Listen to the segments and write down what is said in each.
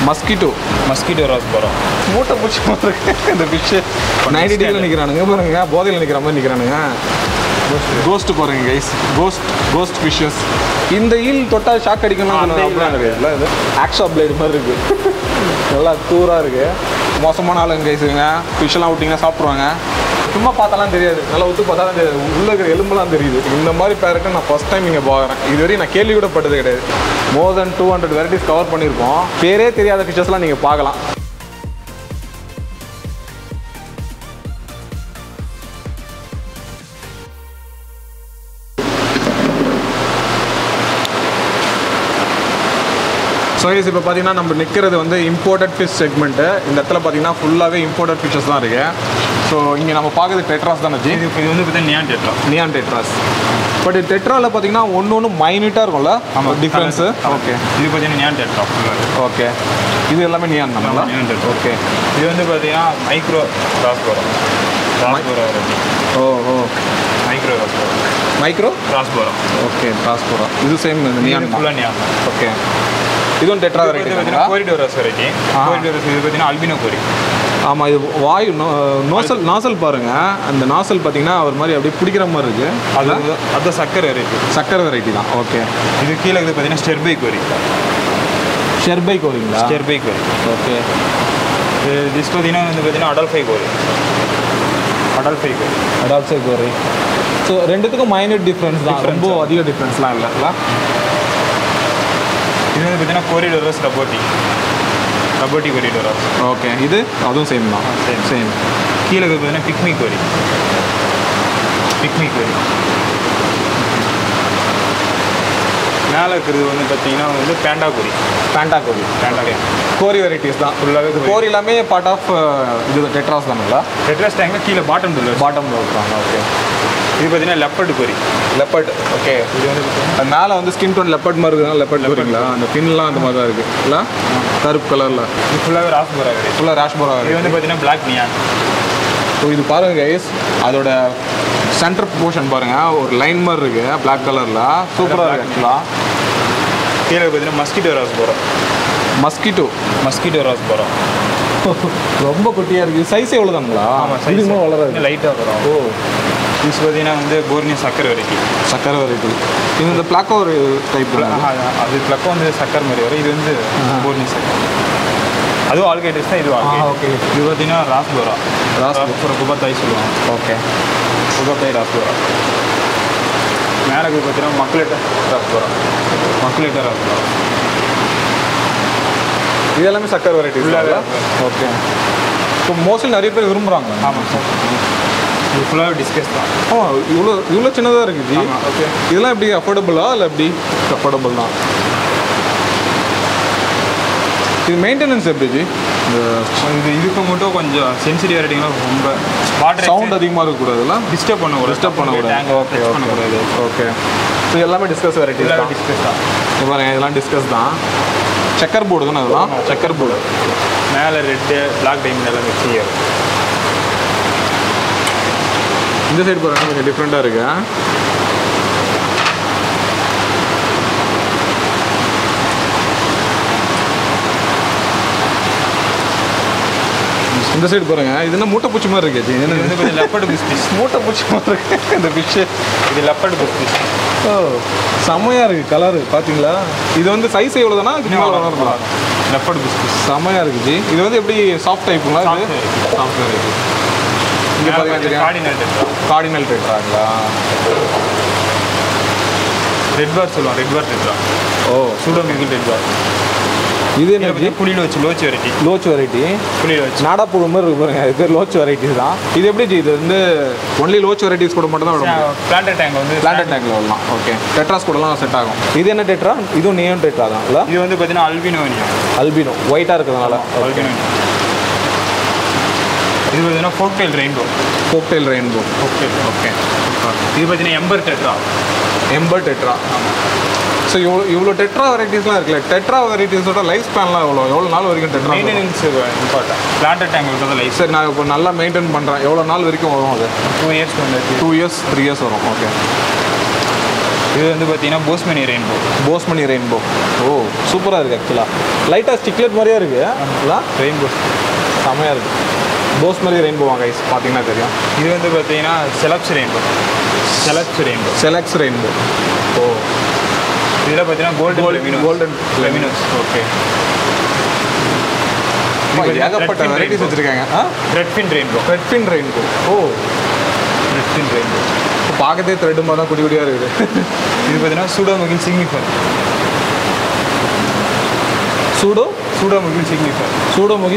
Mosquito ராஸ்போரா. மூட்டை பூச்சி இந்த ஃபிஷ்ஷு 90 டிகிரியில் நிற்கிறானுங்க பாருங்க, போதையில் நிற்கிற மாதிரி நிற்கிறானுங்க. கோஸ்ட் பாருங்க கைஸ், கோஸ்ட் ஃபிஷ்ஷஸ். இந்த ஈல் தொட்டால் ஷாக் அடிக்கணும் அப்படிலாம் கிடையாதுல்ல, இது ஆக்ஷா பிளேடு மாதிரி இருக்குது. நல்லா தூராக இருக்குது. மோசமான ஆளுங்க கைஸுங்க, ஃபிஷ்ஷெல்லாம் விட்டிங்கன்னா சாப்பிட்ருவாங்க. சும்மா பார்த்தாலாம் தெரியாது, நல்லா ஊற்று பார்த்தா தான் தெரியாது, உள்ளே இருக்கிற எலும்புலாம் தெரியுது. இந்த மாதிரி பேரட்டை நான் ஃபஸ்ட் டைம் இங்கே பார்க்குறேன். இதுவரையும் நான் கேள்வி கூட பட்டது கிடையாது. மோர் தென் 200 வெரைட்டிஸ் கவர் பண்ணியிருக்கோம். பேரே தெரியாத ஃபிஷ்ஷஸ்லாம் நீங்கள் பார்க்கலாம். ஸோ இப்போ பார்த்தீங்கன்னா நம்ம நிற்கிறது வந்து இம்போர்ட்டட் ஃபிஷ் செக்மெண்ட்டு. இந்த இடத்துல பார்த்தீங்கன்னா ஃபுல்லாகவே இம்போர்ட்டட் ஃபிஷ்ஷஸ் தான் இருக்குது. ஸோ இங்கே நம்ம பார்க்குறது டெட்ராஸ் தான் வச்சு. இது வந்து பார்த்தீங்கன்னா நியான் டெட்ராஸ். பட் டெட்ராவில் பார்த்தீங்கன்னா ஒன்று மைன்யூட்டாக இருக்கும்ல, ஆமாம் டிஃப்ரென்ஸு. ஓகே, இது பார்த்தீங்கன்னா நியான் டெட்ரா. ஓகே, இது எல்லாமே நியான் தானே? ஓகே, இது வந்து பார்த்தீங்கன்னா மைக்ரோ ராஸ்போரா. மைக்ரோ ராஸ்போரா. ஓகே, ராஸ்போரா. இது சேம் நியான் ஃபுல்லாக நியான். ஓகே, இதுவும் டெட்ரா வெரைட்டி பார்த்தீங்கன்னா கோரிடோரஸ் வெரைட்டி. கோரிடோரஸ் இது பார்த்தீங்கன்னா அல்பினோ கோரி. ஆமாம், இது வாயு நாசல் பாருங்கள். அந்த நாசல் பார்த்தீங்கன்னா ஒரு மாதிரி அப்படியே பிடிக்கிற மாதிரி இருக்குது. அது சக்கரை வெரைட்டி தான். ஓகே, இது கீழே இது பார்த்தீங்கன்னா ஸ்டெர்பை கோரி. ஸ்டெர்பை கோரிங்களா? ஸ்டெர்பை கோரி. ஓகே, இது பார்த்தீங்கன்னா வந்து பார்த்தீங்கன்னா அடல்ஃபை கோரி. ஸோ ரெண்டுத்துக்கும் மைனூட் டிஃப்ரென்ஸ் தான், ரொம்ப அதிக டிஃப்ரென்ஸ்லாம் இல்லைங்களா? இது வந்து பார்த்தீங்கன்னா கோரிடோரஸ் ரபோட்டி கோரிடோரஸ். ஓகே, இது அதுவும் சேம் தான். சேம். கீழே பார்த்தீங்கன்னா பிக்மி கோரி. மேலே இருக்கிறது வந்து பார்த்தீங்கன்னா வந்து பேண்டா கோரி. கோரி வெரைட்டிஸ் தான் ஃபுல்லாகவே. கோரி எல்லாமே பார்ட் ஆஃப் இது டெட்ராஸ் தானுங்களா? டெட்ராஸ் டேங்கில் கீழே பாட்டம் இருக்காங்க. ஓகே, இது பார்த்தீங்கன்னா லெப்பர்டு கோரி. ஓகே, இது வந்து மேலே வந்து ஸ்கின் டோன் லெப்பர்ட் மாதிரி இருக்குதுன்னா லெப்பர்ட் கோரிங்களா? அந்த பின்லாம் அந்த மாதிரி தான் இருக்குது இல்லை, கருப்பு கலரில். இது ஃபுல்லாகவே ராஸ்போரா. இது வந்து பார்த்தீங்கன்னா பிளாக் நியான். ஸோ இது பாருங்கள் கைஸ், அதோட சென்டர் போர்ஷன் பாருங்கள், ஒரு லைன் மாதிரி இருக்குது பிளாக் கலரில். சூப்பராக இருக்குது ஆக்சுவலாக. கீழே பார்த்தீங்கன்னா மஸ்கிட்டோ ராஸ்போரா. ரொம்ப குட்டியாக இருக்குது. சைஸ் எவ்வளோ தானுங்களா? ஆமாம், சைஸ் வளராது, லைட்டாக வரும். ஓ, இது பார்த்தீங்கன்னா வந்து போர்னியோ சக்கரை வெரைட்டி. இது இந்த பிளாக்கோ ஒரு டைப். அது பிளாக்கோ வந்து சக்கரை மாதிரி வரும். இது வந்து போர்னியோ சக்கரை. அதுவும் ஆல்கேட்டஸ் தான். இது ஓகே, இது பார்த்தீங்கன்னா ராஸ்போரா குபத்தாய் சொல்லுவாங்க. ஓகே, குபத்தாய் ராஸ்போரா. மேலே பார்த்தீங்கன்னா மக்குலேட்டா ராஸ்போரா. இது எல்லாமே சக்கரை வெரைட்டி. ஓகே, இப்போ மோஸ்ட்லி நிறைய பேர் விரும்புகிறாங்க. ஆமாம் சார், இது ஃபுல்லாக டிஸ்கஸ் தான். இவ்வளோ சின்னதாக இருக்குது. ஓகே, இதெல்லாம் எப்படி அஃபோர்டபுளா இல்லை எப்படி? அஃபோர்டபுள் தான். இது மெயின்டெனன்ஸ் எப்படி ஜி? இதுக்கு மட்டும் கொஞ்சம் சென்சிட்டிவ் வெரைட்டிங்கெலாம் ரொம்ப வாட்டர் சவுண்ட் அதிகமாக இருக்கக்கூடாதுல்ல, டிஸ்டர்ப் பண்ணக்கூடாது. ஓகே, ஸோ எல்லாமே டிஸ்கஸ் வெரைட்டி தான். பாருங்க, இதெல்லாம் டிஸ்கஸ் தான். செக்கர் போர்டு தானே? அதெல்லாம் செக்கர் போர்டு. மேலே ரெட்டு பிளாக் டைமண்ட் எல்லாம் மிக்ஸ் ஆகும். இந்த சைடு பாருங்க, கொஞ்சம் டிஃப்ரெண்ட்டாக இருக்கு. இந்த சைடு பாருங்க, இது என்ன மூட்டை பூச்சி மாதிரி இருக்கு. இது வந்து கொஞ்சம் லெப்பர்டு பிஸ்பிஸ். மூட்டை பூச்சி மாதிரி இருக்கு இந்த ஃபிஷ்ஷு. இது லெப்பர்டு பிஸ்பிஸ். ஓ, செம்மையாக இருக்குது கலரு பார்த்தீங்களா? இது வந்து சைஸ் எவ்வளோ தானே? வளரலாம். லெப்பர்டு பிஸ்பிஸ் செம்மையாக இருக்குது ஜி. இது வந்து எப்படி சாஃப்ட் டைப்புங்களா? இது சாஃப்ட் இருக்குது. இங்கே பார்த்தீங்கன்னா கார்டினல் டெட்ராங்களா? ரெட் பார் சொல்லுவாங்க. ரெட் பார் டெட்ரா. ஓ, சூடோமிக்கல் ரெட் பார். இது என்ன? புளியில் வச்சு லோச் வெரைட்டி. புளியில் வச்சு நாடா புழு மாதிரி இருக்கு பாருங்க, இது பேர் லோச் வெரைட்டிஸ் தான். இது எப்படி ஜி? இது வந்து ஒன்லி லோச் வெரைட்டிஸ் கூட மட்டும் தான் விடும். பிளான்டட் டேங்கில் விடலாம். ஓகே, டெட்ராஸ் கூடலாம் செட் ஆகும். இது என்ன டெட்ரா? இதுவும் நியான் டெட்ரா தான் இல்லை? இது வந்து பார்த்தீங்கன்னா அல்பினோ ஒயிட்டாக இருக்கிறதுனால அல்பினோ. இது பார்த்தீங்கன்னா ஃபோக்டெயில் ரெயின்போ. ஓகே, இது பார்த்தீங்கன்னா எம்பர் டெட்ரா. ஸோ இவ்வளோ டெட்ரா வெரைட்டிஸ்லாம் இருக்குல்ல, டெட்ரா வெரைட்டிஸோட லைஃப் ஸ்பேன்லாம் எவ்வளோ நாள் வரைக்கும் டெட்ரா? Maintenance important. பிளான்டட் டேங்கில் லைஃப். சரி, நான் இப்போ நல்லா மெயின்டைன் பண்ணுறேன், எவ்வளோ நாள் வரைக்கும் வரும் அது? 2 இயர்ஸ் 2 இயர்ஸ் 3 இயர்ஸ் வரும். ஓகே, இது வந்து பார்த்தீங்கன்னா போஸ்மணி ரெயின்போ. ஓ சூப்பராக இருக்குது ஆக்சுவலாக. லைட்டாக ஸ்டிக்லெட் மாதிரியே இருக்குது. ரெயின்போ செமையாக இருக்குது. போஸ்மணி ரெயின்போ வாங்க கைஸ், பார்த்தீங்கன்னா தெரியும். இது வந்து பார்த்தீங்கன்னா செலக்ஸ் ரெயின்போ. ஓ இதில் பார்த்தீங்கன்னா கோல்டன் லெமினோஸ். ஓகே, ஏகப்பட்ட வெரைட்டிஸ் வச்சுருக்காங்க. ரெட்ஃபின் ரெயின்போ. ஓ ரெட்ஃபின் ரெயின்போ பார்க்கதே த்ரெட்டு மாதிரி தான் குடி குடியாக இருக்குது. இது பார்த்தீங்கன்னா சூடோமுகி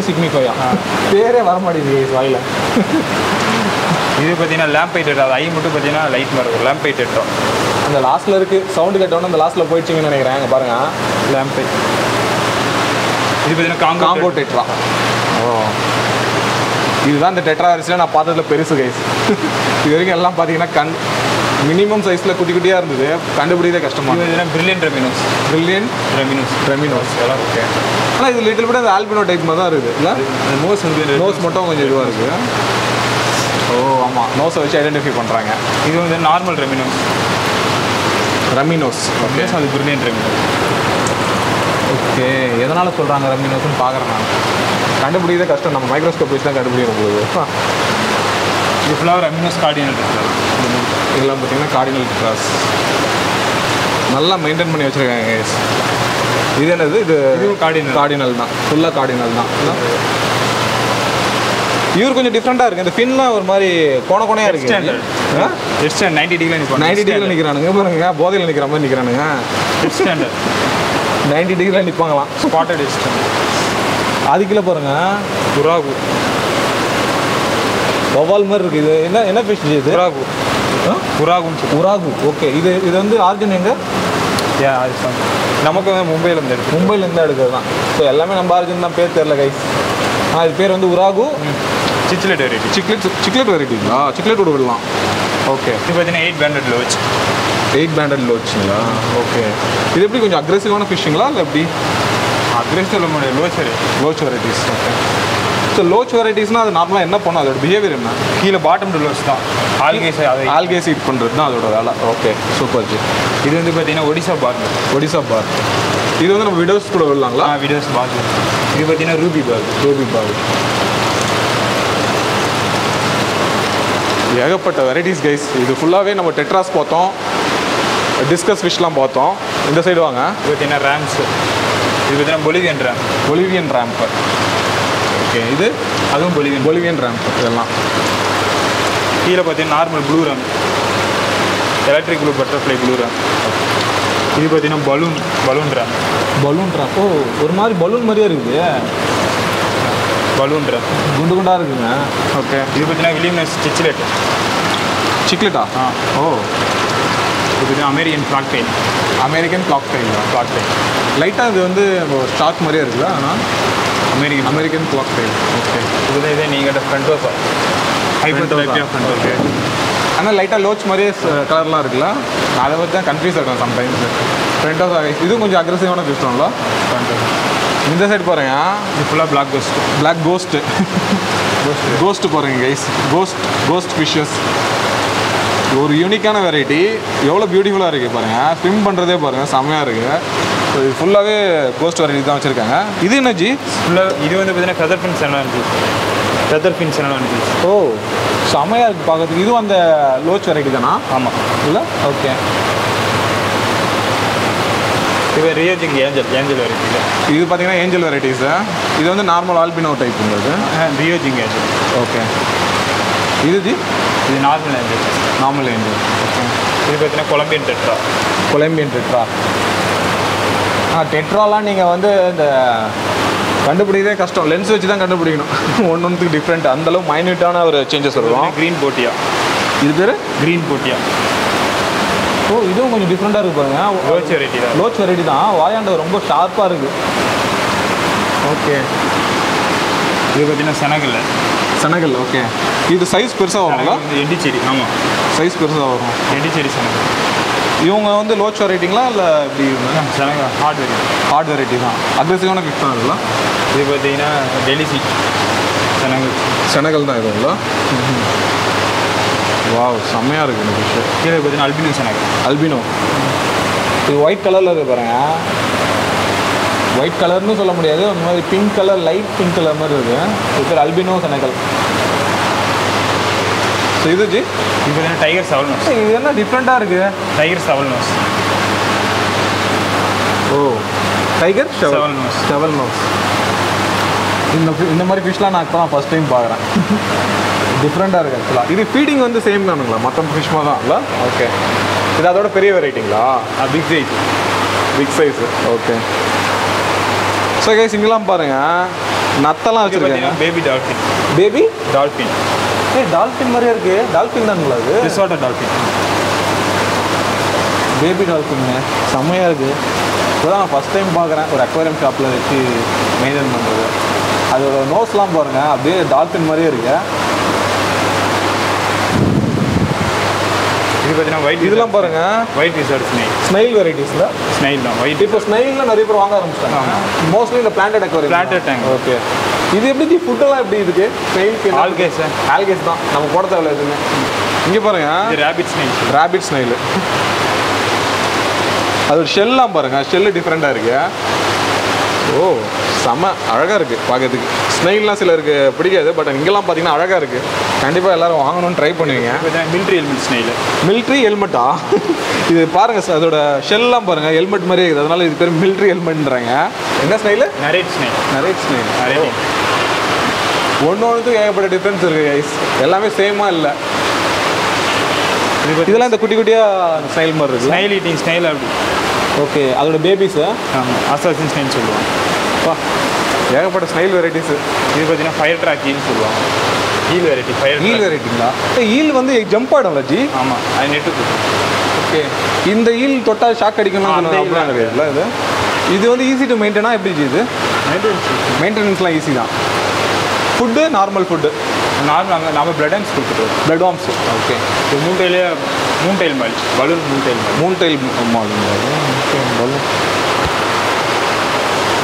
சிக்னிஃபையா பேரே வரமாட்டேங்குது வாயில். இது பார்த்தீங்கன்னா லேம்பை டெட்ரா. அது ஐ மட்டும் பார்த்தீங்கன்னா லைட் மாதிரி இருக்கும். லேம்பை டெட்ரா அந்த லாஸ்ட்டில் இருக்குது. சவுண்டு கேட்டோன்னே அந்த லாஸ்ட்டில் போயிடுச்சிங்கன்னு நினைக்கிறேன். அங்கே பாருங்கள், லேம்பை. இது பார்த்தீங்கன்னா காங்கோ டெட்ரா. ஓ இதுதான் இந்த டெட்ரா அரிசியில் நான் பார்த்ததில் பெருசு கைஸ். இது வரைக்கும் எல்லாம் பார்த்தீங்கன்னா மினிமம் சைஸில் குட்டி குட்டியாக இருந்தது. கண்டுபிடிக்கவே கஷ்டமாக. இது பிரில்லியன்ட் ரெமினோஸ் எல்லாம். ஓகே, ஆனால் இது லிட்டில் பிட் அந்த ஆல்பினோ டைப் மாதிரி தான் இருக்குது. இல்லை நோஸ் மட்டும் கொஞ்சம் இதுவாக இருக்குது. ஓ ஆமாம், நோஸை வச்சு ஐடென்டிஃபை பண்ணுறாங்க. இது வந்து நார்மல் ரெமினோஸ். ஓகே, அது பிரில்லியன்ட் ரெமினோஸ். ஓகே, எதனால் சொல்கிறாங்க ரெமினோஸ்ன்னு பார்க்குறேன் நான். கண்டுபிடிக்கிறதே கஷ்டம். நம்ம மைக்ரோஸ்கோப் வச்சு தான் கண்டுபிடிக்க போகுது. இது ஃபுல்லாக ரெமினோஸ் கார்டினல் டெட்ரா. இதெல்லாம் பார்த்தீங்கன்னா கார்டினல் டெட்ராஸ் நல்லா மெயின்டைன் பண்ணி வச்சுருக்காங்க கைஸ். இது என்னது? இது கார்டினல் தான். ஃபுல்லாக கார்டினல் தான். இவர் கொஞ்சம் டிஃப்ரெண்ட்டாக இருக்குது. இந்த ஃபின்லாம் ஒரு மாதிரி கோணையாக இருக்குது. 90 டிகிரியில் நிற்கிறானுங்க பாருங்க. போதையில் நிற்கிற மாதிரி நிற்கிறானுங்க. 90 டிகிரியில் நிற்பாங்களாம். ஸ்பாட்டட் அதுக்குள்ளே பாருங்க, வவ்வால் மாதிரி இருக்குது. இது என்ன ஃபிஷ்? இது உராகு. ஓகே, இது வந்து ஆர்ஜின் எங்கே? நமக்கு வந்து மும்பையிலேருந்து எடுக்கிறது தான். ஸோ எல்லாமே நம்ம ஆர்ஜின் தான். பேர் தெரில கைஸ். இது பேர் வந்து உராகு. சிக்லெட் வெரைட்டிங்களா? சிக்லெட் கூட விடலாம். ஓகே, இது பார்த்தீங்கன்னா 8 பேண்டட் லோச்சுங்களா? ஓகே, இது எப்படி கொஞ்சம் அக்ரெசிவான ஃபிஷ்ஷுங்களா இல்லை எப்படி? அக்ரெசிவ் சொல்ல முடியாது. லோச் வெரைட்டிஸ். ஓகே, ஸோ லோச் வெரைட்டிஸ்னால் அது நார்மலாக என்ன பண்ணும்? அதோட பிஹேவியர் என்ன? கீழே பாட்டம் லோச் தான். ஆல்கேஸ் ஹீட் பண்ணுறது தான் அதோட வேலை. Okay, super G. இது வந்து பார்த்தீங்கன்னா ஒடிசா பார். இது வந்து நம்ம விடோஸ் கூட விடலாங்களா? விடோஸ் பார். இது பார்த்தீங்கன்னா ரூபி பார். ஏகப்பட்ட வெரைட்டிஸ் கைஸ். இது ஃபுல்லாகவே நம்ம டெட்ராஸ் பார்த்தோம், டிஸ்கஸ் ஃபிஷ்லாம் பார்த்தோம். இந்த சைடு வாங்க. இது பார்த்தீங்கன்னா ரேம்ஸ். இது பார்த்தீங்கன்னா பொலிவியன் ரேம்ப். ஓகே, இது அதுவும் பொலிவியன் ரேம்ப். இதெல்லாம் கீழே பார்த்தீங்கன்னா normal blue RAM, electric blue butterfly blue RAM. இது பார்த்தீங்கன்னா பலூன் ரேம். ஓ ஒரு மாதிரி பலூன் மாதிரியே இருக்குது. பலூன் ரேம் குண்டு குண்டாக இருக்குங்க. ஓகே, இது பார்த்தீங்கன்னா வில்லியம்னஸ் சிக்லெட்டா? ஓ இது பார்த்தீங்கன்னா அமெரிக்கன் ஃப்ளாக்டைல். லைட்டாக இது வந்து ஸ்டாக் மாதிரியே இருக்குல்ல? ஆனால் அமெரிக்கன் ஃப்ளாக்டைல். ஓகே, இதே நீங்கள் ஃப்ரண்டோசா. ஆனால் லைட்டாக லோச் மாதிரியே கலர்லாம் இருக்குல்ல? அதை பற்றி தான் கன்ஃபியூஸ் ஆகும் சம்டைம்ஸ். ஃப்ரண்டோசா இதுவும் கொஞ்சம் அக்ரெசிவான ஃபிஷ்ல. இந்த சைடு பாருங்க, இது ஃபுல்லாக பிளாக் கோஸ்ட் பாருங்க கைஸ். கோஸ்ட் ஃபிஷ்ஷஸ் ஒரு யூனிக்கான வெரைட்டி. எவ்வளோ பியூட்டிஃபுல்லாக இருக்குது பாருங்கள். ஸ்விம் பண்ணுறதே பாருங்கள், செம்மையாக இருக்குது. ஸோ இது ஃபுல்லாகவே கோஸ்ட் வெரைட்டி தான் வச்சுருக்காங்க. இது என்ன ஜி? இது வந்து பார்த்தீங்கன்னா ஃபெதர்ஃபின் செனலான்ஜி. ஓ செம்மையாக இருக்குது பார்க்கறதுக்கு. இதுவும் அந்த லோச் வெரைட்டி தானா? ஆமாம். இல்லை? ஓகே, இது ரியோஜிங் ஏஞ்சல் வெரைட்டி. இது பார்த்தீங்கன்னா ஏஞ்சல் வெரைட்டிஸ். இது வந்து நார்மல் ஆல்பினோ டைப் உள்ளது. ரியோஜிங் ஏஞ்சல். ஓகே, இது ஜி? இது நார்மல் ஏஞ்சல். ஓகே, இது பார்த்தீங்கன்னா கொலம்பியன் டெட்ரா. டெட்ராலாம் நீங்கள் வந்து இந்த கண்டுபிடிக்கிறதே கஷ்டம். லென்ஸ் வச்சு தான் கண்டுபிடிக்கணும். ஒன்றுக்கு டிஃப்ரெண்ட். அந்தளவு மைன்யூட்டான ஒரு சேஞ்சஸ் வரும். க்ரீன் போட்டியா. இது பேர் க்ரீன் போட்டியா. ஓ இதுவும் கொஞ்சம் டிஃப்ரெண்ட்டாக இருக்குது பாருங்க. லோச் வெரைட்டி தான். வாயாண்டு ரொம்ப ஷார்ப்பாக இருக்குது. ஓகே, இது பார்த்தீங்கன்னா செனகல். ஓகே, இது சைஸ் பெருசாக வருங்களா? எண்டிச்செடி. ஆமாம், சைஸ் பெருசாக வரும். எண்டிச்செடி செனகல். இவங்க வந்து லோச் வெரைட்டிங்களா இல்லை எப்படி? செனகல் ஹார்ட் வெரைட்டி தான். அக்ரெசிவான ஃபிஷ் தான் இருக்குல்ல? இது பார்த்தீங்கன்னா டெலிசி செனகல் தான் இதுங்களா? வாவ் செம்மையாக இருக்குது இந்த ஃபிஷ்ஷு. கீழே பார்த்தீங்கன்னா அல்பினோ செனகல். அல்பினோ இது ஒயிட் கலரில் இருக்குது பாருங்க. ஒயிட் கலர்னு சொல்ல முடியாது, அந்த மாதிரி pink colour, light pink colour மாதிரி இருக்குது. இது பேர் அல்பினோ செனகல். ஸோ இது ஜி இது பார்த்தீங்கன்னா டைகர் செவல் நோஸ். இது என்ன டிஃப்ரெண்ட்டாக இருக்குது? Tiger shovelnose. ஓ tiger shovelnose. Shovelnose. இந்த மாதிரி ஃபிஷ்லாம் நான் இப்போ தான் ஃபஸ்ட் டைம் பார்க்குறேன். டிஃப்ரெண்ட்டாக இருக்குது ஆக்சுவலாக. இது ஃபீடிங் வந்து சேம் தானுங்களா? மற்ற ஃபிஷ் மாதிரி தான் இல்லை? ஓகே. இது அதோட பெரிய வெரைட்டிங்களா? Big size. Big size. Okay. So guys இங்கெல்லாம் பாருங்கள், நத்தெல்லாம் வச்சுருக்காங்க. Baby dolphin. Baby dolphin. Dolphin மாதிரியே இருக்குது. டால்ஃபின் தானுங்களா அது? Resort dolphin. பேபி டால்ஃபின்னு செம்மையாக இருக்குது. இப்போ தான் நான் ஃபஸ்ட் டைம் பார்க்குறேன் ஒரு அக்வேரியம் ஷாப்பில் வச்சு மெயின்டைன் பண்ணுறது. அதோட நோஸ்லாம் பாருங்கள், அப்படியே டால்ஃபின் மாதிரியே இருக்கு. இது பார்த்தீங்கன்னா ஒயிட். இதெல்லாம் பாருங்கள், ஒயிட் ரிசார்ட் ஸ்னைல். ஸ்னைல் வெரைட்டிஸில் ஸ்னைல் தான் ஒயிட். இப்போ ஸ்னைலில் நிறைய பேர் வாங்க ஆரம்பிச்சிட்டாங்க. மோஸ்ட்லி இந்த planted aquarium. Planted tank. Okay. இது எப்படி ஃபுட்டெல்லாம் எப்படி இதுக்கு? ஸ்னைலுக்கு ஆல்கேஸ். ஆல்கேஸ் தான், நம்ம போட தேவையில்ல எதுவுமே. இங்கே பாருங்கள், இது ரேபிட் ஸ்னைல். ரேபிட் ஸ்னைலு. அது ஒரு ஷெல்லாம் பாருங்கள், ஷெல்லு டிஃப்ரெண்ட்டாக இருக்கு. ஓ செம்ம அழகாக இருக்குது பார்க்கறதுக்கு. ஸ்னைல்லாம் சிலருக்கு பிடிக்காது, பட் இங்கெல்லாம் பார்த்தீங்கன்னா அழகாக இருக்குது. கண்டிப்பாக எல்லோரும் வாங்கணும்னு ட்ரை பண்ணுவீங்க. Military helmet snail. மிலிட்ரி ஹெல்மெட்டா? இது பாருங்கள் சார், அதோட ஷெல்லாம் பாருங்கள், ஹெல்மெட் மாதிரியே இருக்குது. அதனால் இது பேர் மிலிட்ரி ஹெல்மெட்ன்றாங்க. என்ன snail? Nerite snail. Nerite snail. ஒன்றுத்துக்கும் ஏகப்பட்ட டிஃப்ரென்ஸ் இருக்குது ஐஸ். எல்லாமே சேமாக இல்லை. இதெல்லாம் இந்த குட்டி குட்டியாக ஸ்னைல் மாதிரி இருக்குது. ஸ்னைல் ஈட்டிங் ஸ்னைல் அப்படி. ஓகே. அதோட பேபிஸு? ஆமாம், அசாசின் ஸ்னைல் சொல்லுவாங்க. ஏகப்பட்ட ஸ்னைல் வெரைட்டிஸு. இது பார்த்தீங்கன்னா ஃபயர் ட்ராக் ஈல் சொல்லுவாங்க. Eel variety. ஃபயர் ஈல் வெரைட்டிங்களா? ஈல் வந்து ஜம்ப் ஆகிடும்ல ஜி? ஆமாம், அது நெட்டு. ஓகே. இந்த ஈல் தொட்டால் ஷாக் அடிக்கணும் கிடையாதுல்ல? இது வந்து ஈஸி டு மெயின்டைனா எப்படி ஜி? இது மெயின்டெனன்ஸ்லாம் ஈஸி தான். ஃபுட்டு நார்மல் ஃபுட்டு நார்மல் அங்கே நம்ம பிளட் ஆம்ஸ் கொடுத்துருவோம். Bloodworms. ஓகே. இது மூன் டைல் மாதிரி பலூன். Moon tail balloon.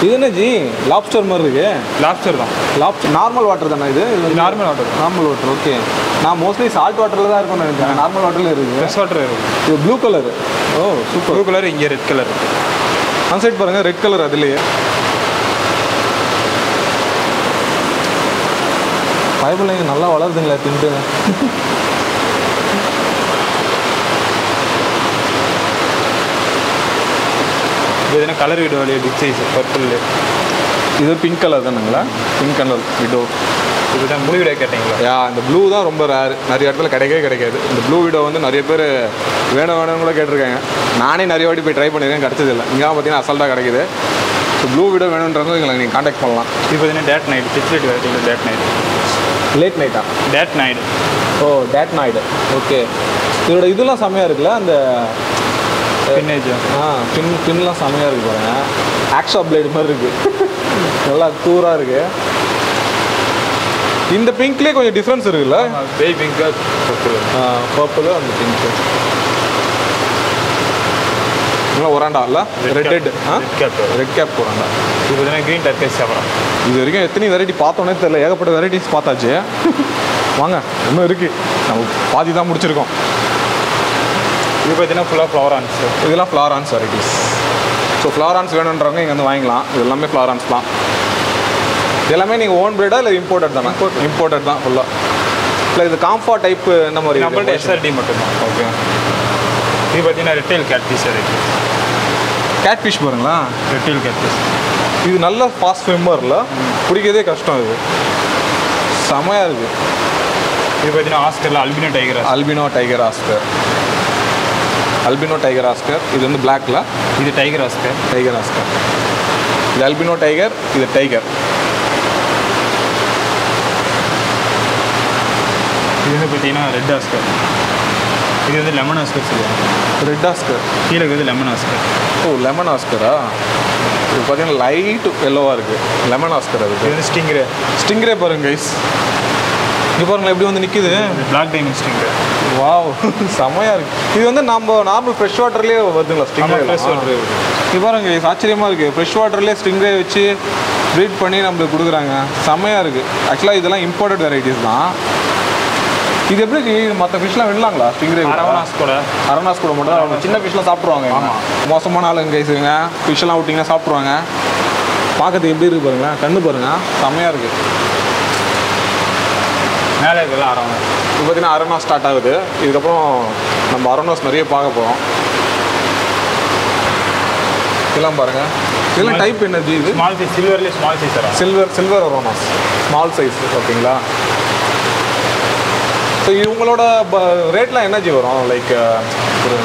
இது என்ன ஜி? லாப்ஸ்டர் மாதிரி இருக்கு. லாப்ஸ்டர் தான். லாப்ஸ்டர் நார்மல் வாட்டர் தானே இது? Normal water. Normal water. Okay. நான் மோஸ்ட்லி சால்ட் வாட்டரில் தான் இருக்கும்னு நினைக்கிறேன். நார்மல் வாட்டரில் இருக்குது. ஃப்ரெஷ் வாட்டர் இருக்குது. இது ப்ளூ கலர். ஓ சூப்பர். Blue colour. இங்கே ரெட் கலர். அந்த சைட் பாருங்கள், ரெட் கலர். அதுலேயே பைபிள்ங்க நல்லா வளருதுங்களா திண்டு. இது colour widow big size purple. இது பிங்க் கலர் தானுங்களா? Pink colour widow. இதுதான் ப்ளூ விடோ கேட்டிங்களா? யா, இந்த ப்ளூ தான் ரொம்ப ரேர். நிறைய இடத்துல கிடைக்காது. இந்த ப்ளூ விடோ வந்து நிறைய பேர் வேணும்னு கூட கேட்டிருக்காங்க. நானே நிறைய வாட்டி போய் ட்ரை பண்ணியிருக்கேன், கிடச்சதில்லை. இங்கே பார்த்தீங்கன்னா அசால்ட்டாக கிடைக்குது. ஸோ ப்ளூ விடோ வேணுன்றவங்க எங்களை நீங்கள் காண்டாக்ட் பண்ணலாம். இது பார்த்தீங்கன்னா டேட் நைட். சிக்ஸ்லேட் வெரைட்டியில் டேட் நைட். லேட் நைட்டா? Date night. ஓ டேட் நைட். ஓகே. இதோட இதெல்லாம் செம்மையாக இருக்குல்ல, அந்த பின்னேஜ். பின்லாம் செம்மையாக இருக்குது பாருங்க. ஆக்ஷா பிளேடு மாதிரி இருக்குது. நல்லா கூராக இருக்குது. இந்த பிங்க்லேயே கொஞ்சம் டிஃப்ரென்ஸ் இருக்குல்ல? Baby pink, purple. பர்பிள் அந்த பிங்க். நல்லா ஒராண்டா இல்லை? Red cap oranda. இது பார்த்தீங்கன்னா க்ரீன் டர்கேஸ் சாப்பிட்றோம். இது வரைக்கும் எத்தனை வெரைட்டி பார்த்தோன்னே தெரியல. ஏகப்பட்ட வெரைட்டிஸ் பார்த்தாச்சு. வாங்க, இன்னும் இருக்குது. நம்ம பாதி தான் முடிச்சிருக்கோம். இது பார்த்தீங்கன்னா ஃபுல்லாக ஃப்ளவரான்ஸ். இதெல்லாம் ஃப்ளவரான்ஸ் வெரைட்டிஸ். ஸோ ஃப்ளவரான்ஸ் வேணுன்றவங்க இங்கே வந்து வாங்கிக்கலாம். இது எல்லாமே ஃப்ளவரான்ஸ் தான். எல்லாமே நீங்கள் ஓன் ப்ரீடா இல்லை இம்போர்ட்டட் தானே? இம்போர்ட்டட் தான் ஃபுல்லாக. இல்லை இது காம்ஃபா டைப்பு இந்த மாதிரி நம்மள்ட்ட எஸ்ஆர்டி மட்டும்தான். ஓகே. இது பார்த்தீங்கன்னா ரெட்டைல் கேட்ஃபிஷ் வெரைட்டி. கேட்ஃபிஷ் பாருங்களா? ரெட்டைல் கேட்ஃபிஷ். இது நல்ல ஃபாஸ்ட் ஸ்விம்மரில் பிடிக்கிறதே கஷ்டம். இது செமையாக இருக்குது. இது பார்த்தீங்கன்னா ஆஸ்கரில் albino tiger. Albino tiger oscar. Albino tiger oscar. இது வந்து பிளாக்ல. இது டைகர் ஆஸ்கர். Tiger oscar. இது அல்பினோ டைகர். இது டைகர். இது வந்து பார்த்தீங்கன்னா ரெட் ஆஸ்கர். இது வந்து லெமன் ஆஸ்கர் சொல்லுவாங்க. Red oscar. கீழே வந்து லெமன் ஆஸ்கர். ஓ லெமன் ஆஸ்கரா? இது பார்த்தீங்கன்னா லைட் எல்லோவாக இருக்குது. Lemon oscar. அது இது வந்து ஸ்டிங்ரே. ஸ்டிங்ரே பாருங்க கைஸ். இங்கே பாருங்களேன் எப்படி வந்து நிற்கிது. Black diamond stingray. வாவ் செம்மையாக இருக்குது. இது வந்து நம்ம நார்மல் ஃப்ரெஷ் வாட்டர்லேயே வருதுங்களா ஸ்டிங்ரே? Fresh water. இது பாருங்க ஆச்சரியமாக இருக்குது. ஃப்ரெஷ் வாட்டர்லேயே ஸ்டிங்ரே வச்சு ப்ரீட் பண்ணி நம்மளுக்கு கொடுக்குறாங்க. செம்மையாக இருக்குது. ஆக்சுவலாக இதெல்லாம் இம்போர்ட்டட் வெரைட்டிஸ் தான். இது எப்படி மற்ற ஃபிஷ்லாம் விடலாங்களா? ஸ்டிங்ரே அரவணாஸ் கூட மட்டும் சின்ன ஃபிஷ்லாம் சாப்பிட்ருவாங்க. மோசமான ஆளுங்க கைஸுங்க. ஃபிஷ்லாம் விட்டிங்கன்னா சாப்பிட்ருவாங்க. பார்க்கறதுக்கு எப்படி இருக்கு பாருங்களேன், கண்ணு பாருங்கள், செம்மையாக இருக்குது. மேலே இருக்குல்ல அரவணாஸ். இப்போ பார்த்தீங்கன்னா அரவணாஸ் ஸ்டார்ட் ஆகுது. இதுக்கப்புறம் நம்ம அரவணாஸ் நிறைய பார்க்க போகிறோம். இதெல்லாம் பாருங்கள். இதெல்லாம் டைப் என்னது? இது ஸ்மால் சைஸ், சில்வர்லேயே ஸ்மால் சைஸ் வரும். Silver arowanas small size. ஓகேங்களா? ஸோ இவங்களோட ரேட்லாம் என்னஜி வரும்? லைக் ஒரு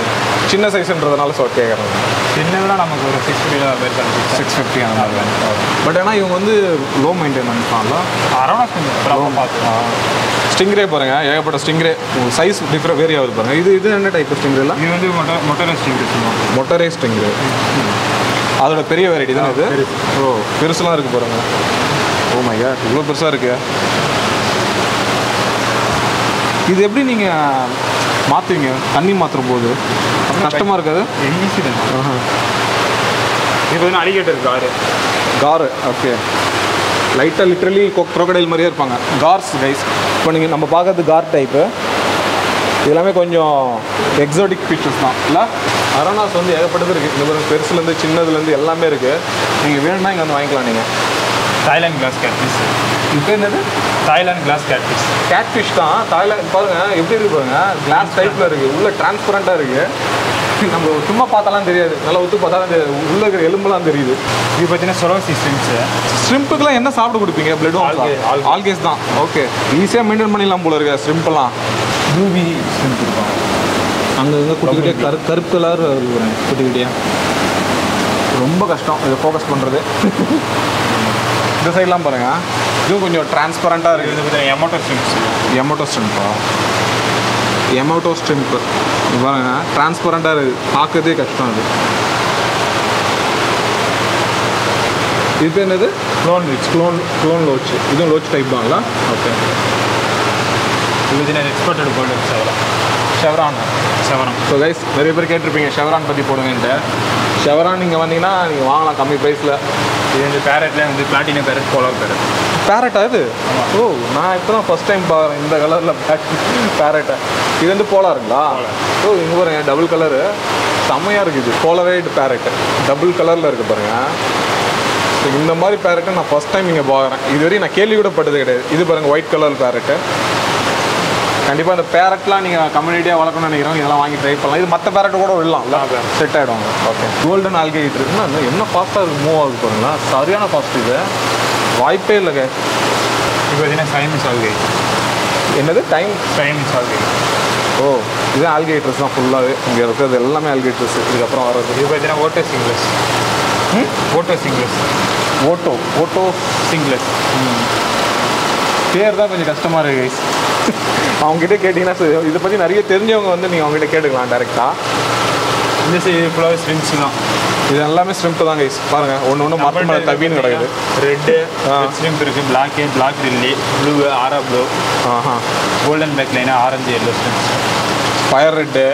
சின்ன சைஸ்ன்றதுனால கேட்குறாங்க. சின்னதுலாம் நமக்கு ஒரு 650 அந்த மாதிரி. பட் ஆனால் இவங்க வந்து லோ மெயின்டெனன்ஸ் தான்ல. அரவணாஸ் கொஞ்சம் பார்த்துக்கலாம். ஸ்டிங்ரே பாருங்கள், ஏகப்பட்ட ஸ்டிங்ரே சைஸ் டிஃப்ரெண்ட் வேரி ஆகுது பாருங்கள். இது என்ன டைப் ஸ்டிங்ரேலாம்? இது வந்து மொட்டரே ஸ்டிங்ரே சொல்லுவாங்க. மொட்டரே ஸ்டிங்ரே அதோட பெரிய வெரைட்டி தான் இது. ஓ பெருசுலாம் இருக்குது பாருங்கள். ஓ மை காட், இவ்வளோ பெருசாக இருக்குது. இது எப்படி நீங்கள் மாற்றுவீங்க? தண்ணி மாற்றும் போது கஷ்டமாக இருக்காது? ஈஸி தான். இது வந்து அலிகேட்டர் காரு. ஓகே. லைட்டாக லிட்ரலி க்ரோக்கடைல் மாதிரியே இருப்பாங்க. Cars guys. இப்போ நீங்கள் நம்ம பார்க்கறது கார் டைப்பு. இதெல்லாமே கொஞ்சம் எக்ஸாட்டிக் ஃபிஷஸ் தான் இல்லை? அரவணாஸ் வந்து ஏகப்பட்டது இருக்குது. இந்த மாதிரி பெருசுலேருந்து சின்னதுலேருந்து எல்லாமே இருக்குது. நீங்கள் வேணும்னா இங்கே வந்து வாங்கிக்கலாம். நீங்கள் தாய்லாந்து கிளாஸ் கேட்ஃபிஷ். இப்போ என்னது? Thailand glass catfish. கேட்ஃபிஷ் தான். தாய்லாந்து பாருங்கள் எப்படி இருக்கு பாருங்கள். கிளாஸ் டைப்பில் இருக்குது. உள்ளே டிரான்ஸ்பரண்ட்டாக இருக்குது. நம்ம சும்மா பார்த்தாலாம் தெரியாது, நல்லா ஒத்து பார்த்தாலும் தெரியாது. உள்ளே இருக்கிற எலும்புலாம் தெரியுது. இது பார்த்தீங்கன்னா சொலோசி ஸ்ட்ரிம்ஸு. ஸ்ட்ரிம்புக்குலாம் என்ன சாப்பிட கொடுப்பீங்க? பிளட்டும் ஆல்கேஸ் தான். ஓகே, ஈஸியாக மெயின்டைன் பண்ணிடலாம் போல இருக்க ஸ்ட்ரிம்பெல்லாம். ரூபி ஸ்ட்ரிம்ப் இருப்பாங்க. அங்கே இங்கே குட்டிக்கிட்டே கருப்பு கலர் குட்டிக்கிட்டே ரொம்ப கஷ்டம் இதை ஃபோக்கஸ் பண்ணுறது. இந்த சைட்லாம் பாருங்கள், இதுவும் கொஞ்சம் டிரான்ஸ்பரண்ட்டாக இருக்குது. இது எமோட்டோ ஸ்ட்ரிம்ப்ஸ். எமோட்டோ ஸ்ட்ரிம்ப்பு இது பாருங்கள், டிரான்ஸ்பரண்ட்டாக இருக்குது, பார்க்கறதே கஷ்டம். அது இது என்னது? க்ளோன் லோச். இதுவும் லோச் டைப் தாங்களா? ஓகே. இது எக்ஸ்போர்ட்டட் கோல்டு ஷெவரான். ஸோ கைஸ், நிறைய பேர் கேட்டிருப்பீங்க ஷெவரான் பற்றி போடுங்கன்ட்டு. ஷெவரான் நீங்கள் வந்தீங்கன்னா நீங்கள் வாங்கலாம் கம்மி ப்ரைஸில். இது வந்து பேரட்லேயே வந்து பிளாட்டினம் பேரட், போலார் பேரட். பேரட்டா இது? ஓ, நான் இப்போ தான் ஃபஸ்ட் டைம் பார்க்குறேன் இந்த கலரில் பேரட்டை. இது வந்து போலாருங்களா? ஓ, இங்கே பாருங்க, டபுள் கலரு செம்மையாக இருக்குது. போலரைடு பேரட்டு டபுள் கலரில் இருக்குது பாருங்கள். ஸோ இந்த மாதிரி பேரட்டை நான் ஃபஸ்ட் டைம் இங்கே பார்க்குறேன். இதுவரையும் நான் கேள்வி கூட பட்டது கிடையாது. இது பாருங்கள், ஒயிட் கலர் பேரட்டு. கண்டிப்பாக இந்த பேரட்லாம் நீங்கள் கம்யூனிட்டியாக வளர்க்கணும்னு நினைக்கிறோம், இதெல்லாம் வாங்கி ட்ரை பண்ணலாம். இது மற்ற பேரட்டு கூட விடலாம், செட் ஆகிடுவாங்க. ஓகே. கோல்டன் ஆல்கேட் இருக்குன்னா என்ன ஃபாஸ்ட்டாக மூவ் ஆகுது பாருங்களா, சரியான ஃபாஸ்ட். இது வாய்ப்பே இல்லைங்க. இப்போ பார்த்தீங்கன்னா சைனீஸ் ஆல்கேட். என்னது? சைனீஸ் ஆல்கேட். ஓ, இதுதான் ஆல்கேட்டர்ஸ் தான் ஃபுல்லாகவே. இங்கே இருக்கிறது எல்லாமே ஆல்கேட்டர்ஸ். இதுக்கப்புறம் வர்றது இது பார்த்தீங்கன்னா ஓட்டோ சிங்லஸ். ஓட்டோ சிங்லஸ் பேர் தான் கொஞ்சம் கஷ்டமாக இருக்குது கைஸ். அவங்ககிட்ட கேட்டிங்கன்னா இதை பற்றி நிறைய தெரிஞ்சவங்க வந்து நீங்கள் அவங்ககிட்ட கேட்டுக்கலாம் டேரெக்டாக. இந்த சைடு ஃபுல்லாகவே ஸ்ட்ரிம்ஸ் தான். இது எல்லாமே ஸ்ட்ரிம்ப் தான் கைஸ். பாருங்கள், ஒன்று மரத்து மேலே தவின்னு கிடக்குது. ரெட்டு ஸ்ட்ரிம்ப் இருக்குது, பிளாக் ரில்லி, ப்ளூ, ஆரா ப்ளூ, கோல்டன் பிளாக் லைனா, orange, yellow ஸ்ட்ரிம்ஸ், fire red.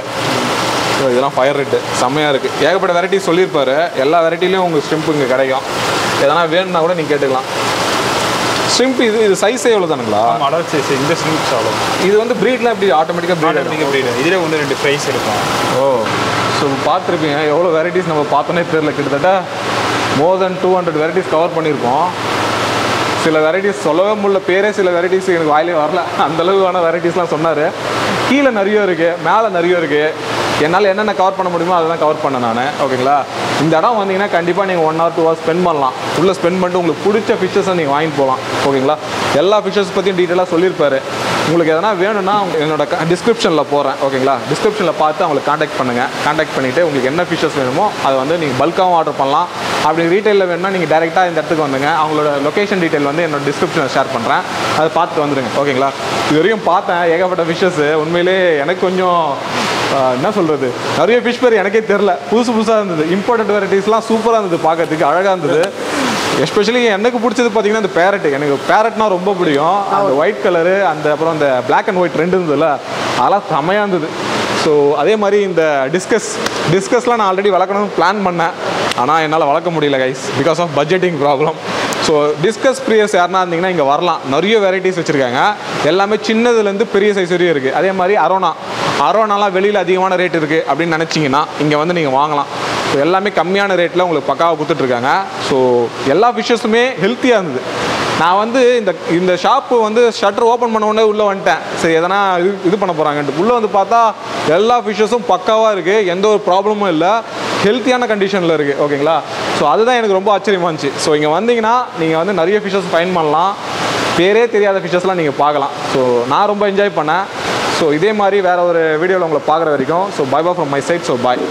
So இதெல்லாம் ஃபயர் ரெட்டு செம்மையாக இருக்குது. ஏகப்பட்ட வெரைட்டிஸ் சொல்லியிருப்பாரு. எல்லா வெரைட்டிலையும் உங்களுக்கு ஸ்ட்ரிம்ப் இங்கே கிடைக்கும். எதனா வேணும்னா கூட நீங்கள் கேட்டுக்கலாம். ஸ்ட்ரிம்ப் இது சைஸே எவ்வளோ தானுங்களா? Adult size. இந்த ஸ்ட்ரிம்ப்ஸ் அவ்வளோ. இது வந்து ப்ரீட்லாம் எப்படி ஆட்டோமேட்டிக்காக ப்ரீட்? இதில் 1-2 ப்ரைஸ் இருக்கும். ஓ, ஸோ பார்த்துருப்பீங்க எவ்வளோ வெரைட்டிஸ் நம்ம பார்த்தோன்னே தெரியல. கிட்டத்தட்ட மோர் தென் 200 வெரைட்டிஸ் கவர் பண்ணியிருக்கோம். சில வெரைட்டிஸ் சொல்லவே முடியல, பேரே சில வெரைட்டிஸ் எனக்கு வாயிலே வரல. அந்தளவுக்கான வெரைட்டிஸ்லாம் சொன்னார். கீழே நிறைய இருக்குது, மேலே நிறைய இருக்குது. என்னால் என்னென்ன கவர் பண்ண முடியுமோ அதை தான் கவர் பண்ணேன் நான். ஓகேங்களா? இந்த இடம் வந்தீங்கன்னா கண்டிப்பாக நீங்கள் 1 or 2 hours ஸ்பெண்ட் பண்ணலாம். உள்ளே ஸ்பெண்ட் பண்ணிட்டு உங்களுக்கு பிடிச்ச ஃபிஷ்ஷஸை நீங்கள் வாங்கிட்டு போகலாம். ஓகேங்களா? எல்லா ஃபிஷ்ஷஸ் பற்றியும் டீட்டெயிலாக சொல்லியிருப்பாரு. உங்களுக்கு எதனா வேணும்னா என்னோட டிஸ்கிரிப்ஷனில் போகிறேன். ஓகேங்களா? டிஸ்கிரிப்ஷனில் பார்த்து அவங்களுக்கு காண்டாக்ட் பண்ணுங்கள். காண்டாக்ட் பண்ணிவிட்டு உங்களுக்கு என்ன ஃபிஷ்ஷஸ் வேணுமோ அதை வந்து நீங்கள் பல்காகவும் ஆர்டர் பண்ணலாம். அப்படி ரீட்டெயிலில் வேணும்னா நீங்கள் டேரெக்டாக இந்த இடத்துக்கு வந்துங்க. அவங்களோட லொக்கேஷன் டீட்டெயில் வந்து என்னோட டிஸ்கிரிப்ஷனில் ஷேர் பண்ணுறேன். அதை பார்த்துட்டு வந்துடுங்க. ஓகேங்களா? இது வரையும் பார்த்தேன் ஏகப்பட்ட ஃபிஷ்ஷஸ். உண்மையிலே எனக்கு கொஞ்சம் என்ன சொல்கிறது, நிறைய ஃபிஷ் பேர் எனக்கே தெரில. புதுசாக இருந்தது. இம்போர்ட்டட் வெரைட்டிஸ்லாம் சூப்பராக இருந்தது, பார்க்கறதுக்கு அழகாக இருந்தது. எஸ்பெஷலி எனக்கு பிடிச்சது பார்த்தீங்கன்னா இந்த பேரட். எனக்கு பேரட்னா ரொம்ப பிடிக்கும். அந்த ஒயிட் கலரு, அப்புறம் அந்த பிளாக் அண்ட் ஒயிட் ரெண்டு இருந்ததுல, அதெல்லாம் செமையாக இருந்தது. ஸோ அதே மாதிரி இந்த டிஸ்கஸ்லாம் நான் ஆல்ரெடி வளர்க்கணும்னு பிளான் பண்ணேன். ஆனால் என்னால் வளர்க்க முடியல guys, because of budgeting problem. So discus பிரியர்ஸ் யாருன்னா இருந்தீங்கன்னா இங்கே வரலாம். நிறைய வெரைட்டிஸ் வச்சுருக்காங்க. எல்லாமே சின்னதுலேருந்து பெரிய சைஸ் வரையும் இருக்குது. அதே மாதிரி அரோனாலாம் வெளியில் அதிகமான ரேட் இருக்குது அப்படின்னு நினச்சிங்கன்னா இங்கே வந்து நீங்கள் வாங்கலாம். ஸோ எல்லாமே கம்மியான ரேட்டில் உங்களுக்கு பக்காவாக கொடுத்துட்ருக்காங்க. ஸோ எல்லா ஃபிஷ்ஷஸுமே ஹெல்த்தியாக இருந்தது. நான் வந்து இந்த ஷாப்பு வந்து ஷட்டர் ஓப்பன் பண்ண உடனே உள்ளே வந்துட்டேன். சரி எதனா இது பண்ண போகிறாங்கன்ட்டு உள்ளே வந்து பார்த்தா எல்லா ஃபிஷ்ஷஸும் பக்காவாக இருக்குது. எந்த ஒரு ப்ராப்ளமும் இல்லை. ஹெல்த்தியான கண்டிஷனில் இருக்குது. ஓகேங்களா? ஸோ அதுதான் எனக்கு ரொம்ப ஆச்சரியமாக இருந்துச்சு. ஸோ இங்கே வந்தீங்கன்னா நீங்கள் வந்து நிறைய ஃபிஷ்ஷஸ் ஃபைன் பண்ணலாம். பேரே தெரியாத ஃபிஷ்ஷஸ்லாம் நீங்கள் பார்க்கலாம். ஸோ நான் ரொம்ப என்ஜாய் பண்ணேன். ஸோ இதே மாதிரி வேறு ஒரு வீடியோவில் உங்களை பார்க்குற வரைக்கும் so bye from my side. So bye.